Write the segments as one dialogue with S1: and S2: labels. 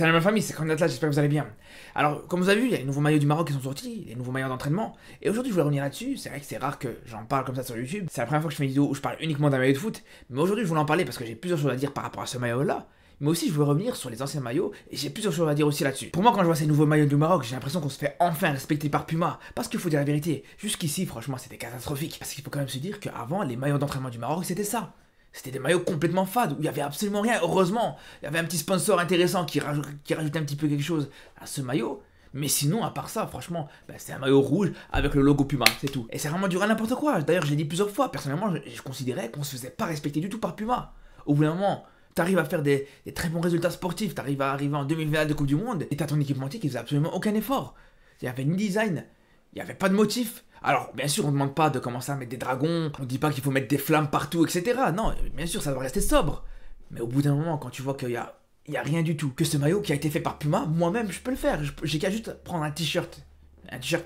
S1: Salam ma famille, c'est Candidat là, j'espère que vous allez bien. Alors, comme vous avez vu, il y a les nouveaux maillots du Maroc qui sont sortis, les nouveaux maillots d'entraînement. Et aujourd'hui, je voulais revenir là-dessus. C'est vrai que c'est rare que j'en parle comme ça sur YouTube. C'est la première fois que je fais une vidéo où je parle uniquement d'un maillot de foot. Mais aujourd'hui, je voulais en parler parce que j'ai plusieurs choses à dire par rapport à ce maillot-là. Mais aussi, je voulais revenir sur les anciens maillots et j'ai plusieurs choses à dire aussi là-dessus. Pour moi, quand je vois ces nouveaux maillots du Maroc, j'ai l'impression qu'on se fait enfin respecter par Puma. Parce qu'il faut dire la vérité, jusqu'ici, franchement, c'était catastrophique. Parce qu'il faut quand même se dire qu'avant, les maillots d'entraînement du Maroc, c'était ça. C'était des maillots complètement fades, où il n'y avait absolument rien, heureusement. Il y avait un petit sponsor intéressant qui rajoutait un petit peu quelque chose à ce maillot. Mais sinon, à part ça, franchement, c'est un maillot rouge avec le logo Puma, c'est tout. Et c'est vraiment du à n'importe quoi. D'ailleurs, je l'ai dit plusieurs fois, personnellement, je considérais qu'on se faisait pas respecter du tout par Puma. Au bout d'un moment, t'arrives à faire des très bons résultats sportifs, t'arrives à arriver en demi-finale de Coupe du Monde, et t'as ton équipementier qui faisait absolument aucun effort. Il y avait ni design, il n'y avait pas de motif. Alors, bien sûr, on ne demande pas de commencer à mettre des dragons, on ne dit pas qu'il faut mettre des flammes partout, etc. Non, bien sûr, ça doit rester sobre. Mais au bout d'un moment, quand tu vois qu'il y a rien du tout, que ce maillot qui a été fait par Puma, moi-même, je peux le faire. J'ai qu'à juste prendre un t-shirt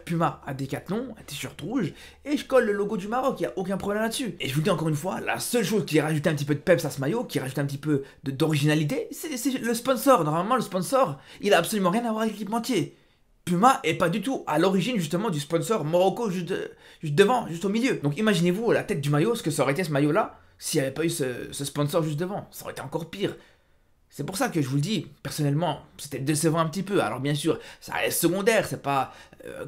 S1: Puma à Decathlon, un t-shirt rouge, et je colle le logo du Maroc, il n'y a aucun problème là-dessus. Et je vous le dis encore une fois, la seule chose qui rajoute un petit peu de peps à ce maillot, qui rajoute un petit peu d'originalité, c'est le sponsor. Normalement, le sponsor, il a absolument rien à voir avec l'équipementier. Puma est pas du tout à l'origine justement du sponsor Morocco juste devant, juste au milieu. Donc imaginez-vous la tête du maillot, ce que ça aurait été ce maillot-là, s'il n'y avait pas eu ce sponsor juste devant. Ça aurait été encore pire. C'est pour ça que je vous le dis, personnellement, c'était décevant un petit peu. Alors bien sûr, ça reste secondaire, c'est pas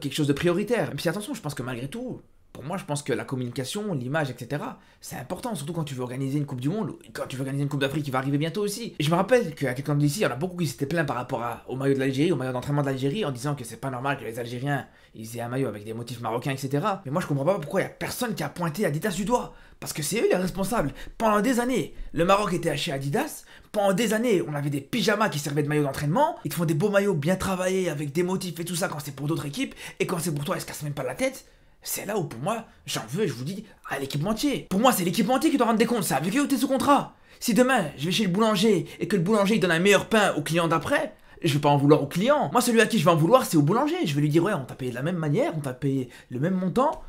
S1: quelque chose de prioritaire. Et puis attention, je pense que malgré tout, pour moi, je pense que la communication, l'image, etc., c'est important, surtout quand tu veux organiser une Coupe du Monde, ou quand tu veux organiser une Coupe d'Afrique qui va arriver bientôt aussi. Et je me rappelle qu'à quelqu'un d'ici, il y en a beaucoup qui s'étaient plaints par rapport au maillot de l'Algérie, au maillot d'entraînement de l'Algérie, en disant que c'est pas normal que les Algériens, ils aient un maillot avec des motifs marocains, etc. Mais moi, je comprends pas pourquoi il y a personne qui a pointé Adidas du doigt. Parce que c'est eux les responsables. Pendant des années, le Maroc était chez Adidas. Pendant des années, on avait des pyjamas qui servaient de maillot d'entraînement. Ils te font des beaux maillots bien travaillés avec des motifs et tout ça quand c'est pour d'autres équipes. Et quand c'est pour toi, ils se cassent même pas la tête. C'est là où pour moi, j'en veux et je vous dis à l'équipementier. Pour moi, c'est l'équipementier qui doit rendre des comptes. C'est avec eux où t'es sous contrat. Si demain, je vais chez le boulanger et que le boulanger il donne un meilleur pain au client d'après, je vais pas en vouloir au client. Moi, celui à qui je vais en vouloir, c'est au boulanger. Je vais lui dire, ouais, on t'a payé de la même manière, on t'a payé le même montant.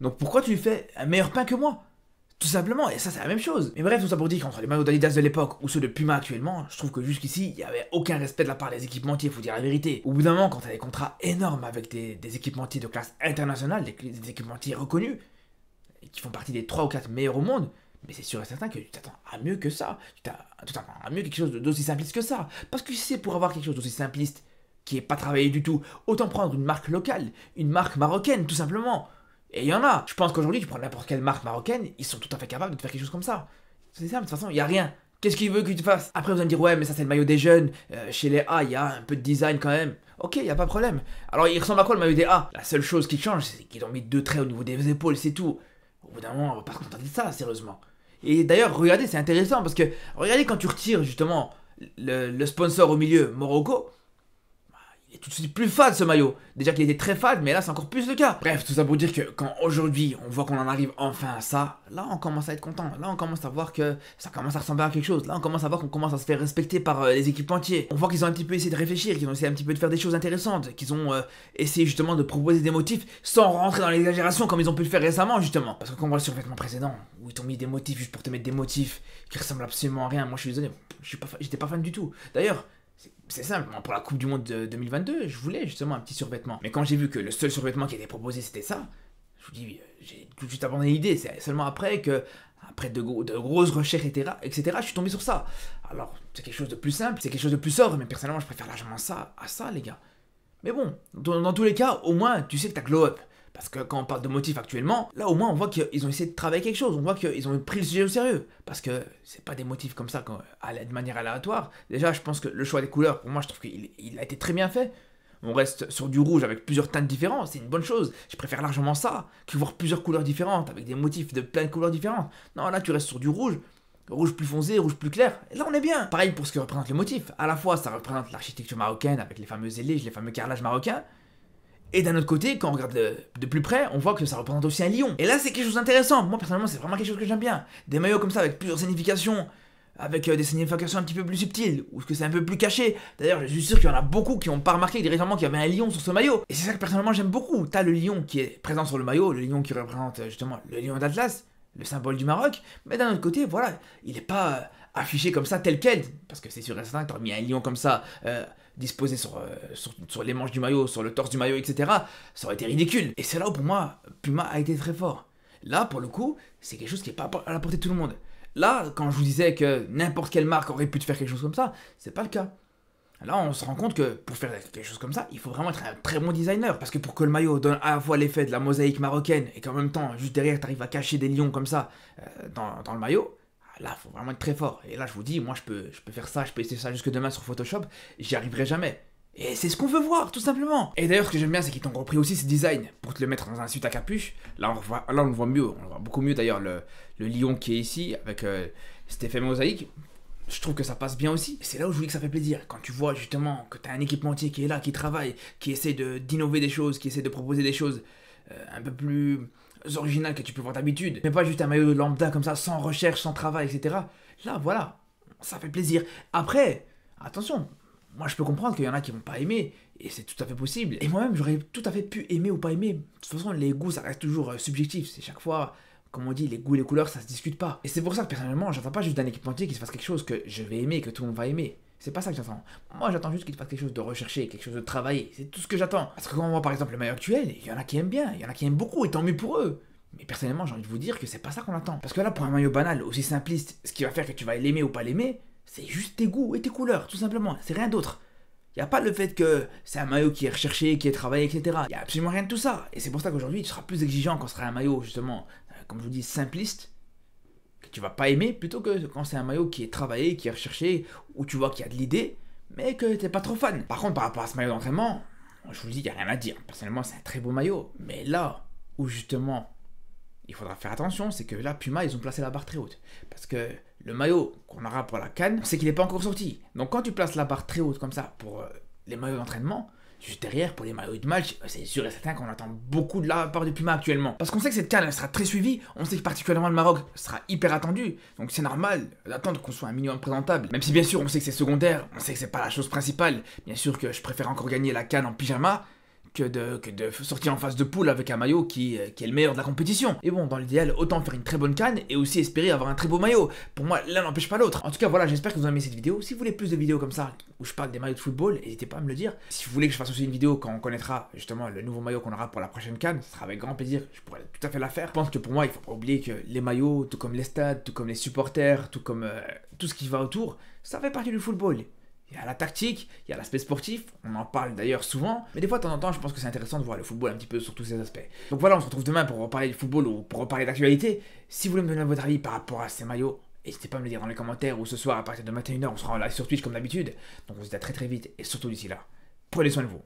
S1: Donc pourquoi tu lui fais un meilleur pain que moi? Tout simplement, et ça c'est la même chose. Mais bref, tout ça pour dire qu'entre les maillots d'Adidas de l'époque ou ceux de Puma actuellement, je trouve que jusqu'ici, il n'y avait aucun respect de la part des équipementiers, faut dire la vérité. Au bout d'un moment, quand t'as des contrats énormes avec des équipementiers de classe internationale, des équipementiers reconnus, et qui font partie des 3 ou 4 meilleurs au monde, mais c'est sûr et certain que tu t'attends à mieux que ça. Tu t'attends à mieux que quelque chose d'aussi simpliste que ça. Parce que si c'est pour avoir quelque chose d'aussi simpliste, qui est pas travaillé du tout, autant prendre une marque locale, une marque marocaine, tout simplement. Et il y en a. Je pense qu'aujourd'hui, tu prends n'importe quelle marque marocaine, ils sont tout à fait capables de te faire quelque chose comme ça. C'est ça, de toute façon, il n'y a rien. Qu'est-ce qu'il veut que tu fasses? Après, vous allez me dire, ouais, mais ça, c'est le maillot des jeunes. Chez les A, il y a un peu de design quand même. Ok, il n'y a pas de problème. Alors, il ressemble à quoi le maillot des A? La seule chose qui change, c'est qu'ils ont mis 2 traits au niveau des épaules, c'est tout. Au bout d'un moment, on va pas se contenter de ça, sérieusement. Et d'ailleurs, regardez, c'est intéressant parce que, regardez quand tu retires justement le sponsor au milieu, Morocco. Il est tout de suite plus fade ce maillot. Déjà qu'il était très fade, mais là c'est encore plus le cas. Bref, tout ça pour dire que quand aujourd'hui on voit qu'on en arrive enfin à ça, là on commence à être content. Là on commence à voir que ça commence à ressembler à quelque chose. Là on commence à voir qu'on commence à se faire respecter par les équipementiers. On voit qu'ils ont un petit peu essayé de réfléchir, qu'ils ont essayé un petit peu de faire des choses intéressantes, qu'ils ont essayé justement de proposer des motifs sans rentrer dans l'exagération comme ils ont pu le faire récemment justement. Parce que quand on voit le survêtement précédent, où ils t'ont mis des motifs juste pour te mettre des motifs qui ressemblent absolument à rien, moi je suis désolé, j'étais pas fan du tout. D'ailleurs, c'est simple, pour la Coupe du Monde de 2022, je voulais justement un petit survêtement. Mais quand j'ai vu que le seul survêtement qui était proposé c'était ça, je vous dis, j'ai tout de suite abandonné l'idée. C'est seulement après de grosses recherches, etc., je suis tombé sur ça. Alors, c'est quelque chose de plus simple, c'est quelque chose de plus sobre, mais personnellement, je préfère largement ça à ça, les gars. Mais bon, dans tous les cas, au moins, tu sais que t'as glow up. Parce que quand on parle de motifs actuellement, là au moins on voit qu'ils ont essayé de travailler quelque chose, on voit qu'ils ont pris le sujet au sérieux. Parce que c'est pas des motifs comme ça, de manière aléatoire. Déjà, je pense que le choix des couleurs, pour moi, je trouve qu'il a été très bien fait. On reste sur du rouge avec plusieurs teintes différentes, c'est une bonne chose. Je préfère largement ça que voir plusieurs couleurs différentes, avec des motifs de plein de couleurs différentes. Non, là tu restes sur du rouge. Rouge plus foncé, rouge plus clair, et là on est bien. Pareil pour ce que représente le motif. À la fois ça représente l'architecture marocaine avec les fameux ailés, les fameux carrelages marocains. Et d'un autre côté, quand on regarde de plus près, on voit que ça représente aussi un lion. Et là, c'est quelque chose d'intéressant. Moi, personnellement, c'est vraiment quelque chose que j'aime bien. Des maillots comme ça, avec plusieurs significations, avec des significations un petit peu plus subtiles, ou que c'est un peu plus caché. D'ailleurs, je suis sûr qu'il y en a beaucoup qui n'ont pas remarqué directement qu'il y avait un lion sur ce maillot. Et c'est ça que personnellement j'aime beaucoup. T'as le lion qui est présent sur le maillot, le lion qui représente justement le lion d'Atlas, le symbole du Maroc. Mais d'un autre côté, voilà, il n'est pas affiché comme ça, tel quel. Parce que c'est sûr et certain que t'aurais mis un lion comme ça, disposé sur les manches du maillot, sur le torse du maillot, etc. Ça aurait été ridicule. Et c'est là où pour moi, Puma a été très fort. Là, pour le coup, c'est quelque chose qui n'est pas à la portée de tout le monde. Là, quand je vous disais que n'importe quelle marque aurait pu te faire quelque chose comme ça, c'est pas le cas. Là, on se rend compte que pour faire quelque chose comme ça, il faut vraiment être un très bon designer. Parce que pour que le maillot donne à la fois l'effet de la mosaïque marocaine et qu'en même temps, juste derrière, tu arrives à cacher des lions comme ça dans le maillot, là, il faut vraiment être très fort. Et là, je vous dis, moi, je peux faire ça, je peux essayer ça jusque demain sur Photoshop, j'y arriverai jamais. Et c'est ce qu'on veut voir, tout simplement. Et d'ailleurs, ce que j'aime bien, c'est qu'ils t'ont repris aussi ce design pour te le mettre dans un suite à capuche. Là, on le voit mieux, on le voit beaucoup mieux d'ailleurs, le lion qui est ici, avec cet effet mosaïque. Je trouve que ça passe bien aussi. C'est là où je vous dis que ça fait plaisir. Quand tu vois justement que tu as un équipementier qui est là, qui travaille, qui essaie d'innover des choses, qui essaie de proposer des choses un peu plus originales que tu peux voir d'habitude. Mais pas juste un maillot de lambda comme ça, sans recherche, sans travail, etc. Là, voilà, ça fait plaisir. Après, attention, moi je peux comprendre qu'il y en a qui vont pas aimer, et c'est tout à fait possible. Et moi-même, j'aurais tout à fait pu aimer ou pas aimer. De toute façon, les goûts, ça reste toujours subjectif. C'est chaque fois... Comme on dit, les goûts et les couleurs, ça se discute pas. Et c'est pour ça que personnellement, j'attends pas juste d'un équipementier qui se fasse quelque chose que je vais aimer, que tout le monde va aimer. C'est pas ça que j'attends. Moi, j'attends juste qu'il te fasse quelque chose de recherché, quelque chose de travaillé. C'est tout ce que j'attends. Parce que quand on voit par exemple le maillot actuel, il y en a qui aiment bien, il y en a qui aiment beaucoup, et tant mieux pour eux. Mais personnellement, j'ai envie de vous dire que c'est pas ça qu'on attend. Parce que là, pour un maillot banal, aussi simpliste, ce qui va faire que tu vas l'aimer ou pas l'aimer, c'est juste tes goûts et tes couleurs, tout simplement. C'est rien d'autre. Il n'y a pas le fait que c'est un maillot qui est recherché, qui est travaillé, etc. Il n'y a absolument rien de tout ça. Et c'est pour ça qu'aujourd'hui, tu seras plus exigeant quand ce sera un maillot, justement, comme je vous dis, simpliste, que tu vas pas aimer, plutôt que quand c'est un maillot qui est travaillé, qui est recherché, où tu vois qu'il y a de l'idée, mais que t'es pas trop fan. Par contre, par rapport à ce maillot d'entraînement, je vous dis, il n'y a rien à dire. Personnellement, c'est un très beau maillot. Mais là où justement, il faudra faire attention, c'est que là, Puma, ils ont placé la barre très haute. Parce que le maillot qu'on aura pour la CAN, c'est qu'il n'est pas encore sorti. Donc quand tu places la barre très haute comme ça pour les maillots d'entraînement, juste derrière, pour les maillots de match, c'est sûr et certain qu'on attend beaucoup de la part de Puma actuellement. Parce qu'on sait que cette CAN, elle sera très suivie, on sait que particulièrement le Maroc sera hyper attendu, donc c'est normal d'attendre qu'on soit un minimum présentable. Même si bien sûr on sait que c'est secondaire, on sait que c'est pas la chose principale, bien sûr que je préfère encore gagner la CAN en pyjama, que de sortir en phase de poule avec un maillot qui est le meilleur de la compétition. Et bon, dans l'idéal, autant faire une très bonne CAN et aussi espérer avoir un très beau maillot. Pour moi, l'un n'empêche pas l'autre. En tout cas, voilà, j'espère que vous avez aimé cette vidéo. Si vous voulez plus de vidéos comme ça, où je parle des maillots de football, n'hésitez pas à me le dire. Si vous voulez que je fasse aussi une vidéo quand on connaîtra justement le nouveau maillot qu'on aura pour la prochaine CAN, ce sera avec grand plaisir, je pourrais tout à fait la faire. Je pense que pour moi, il faut pas oublier que les maillots, tout comme les stades, tout comme les supporters, tout comme tout ce qui va autour, ça fait partie du football. Il y a la tactique, il y a l'aspect sportif, on en parle d'ailleurs souvent, mais des fois de temps en temps je pense que c'est intéressant de voir le football un petit peu sur tous ces aspects. Donc voilà, on se retrouve demain pour reparler du football ou pour reparler d'actualité. Si vous voulez me donner votre avis par rapport à ces maillots, n'hésitez pas à me le dire dans les commentaires, ou ce soir à partir de 21h on sera en live sur Twitch comme d'habitude. Donc on se dit à très très vite, et surtout d'ici là, prenez soin de vous.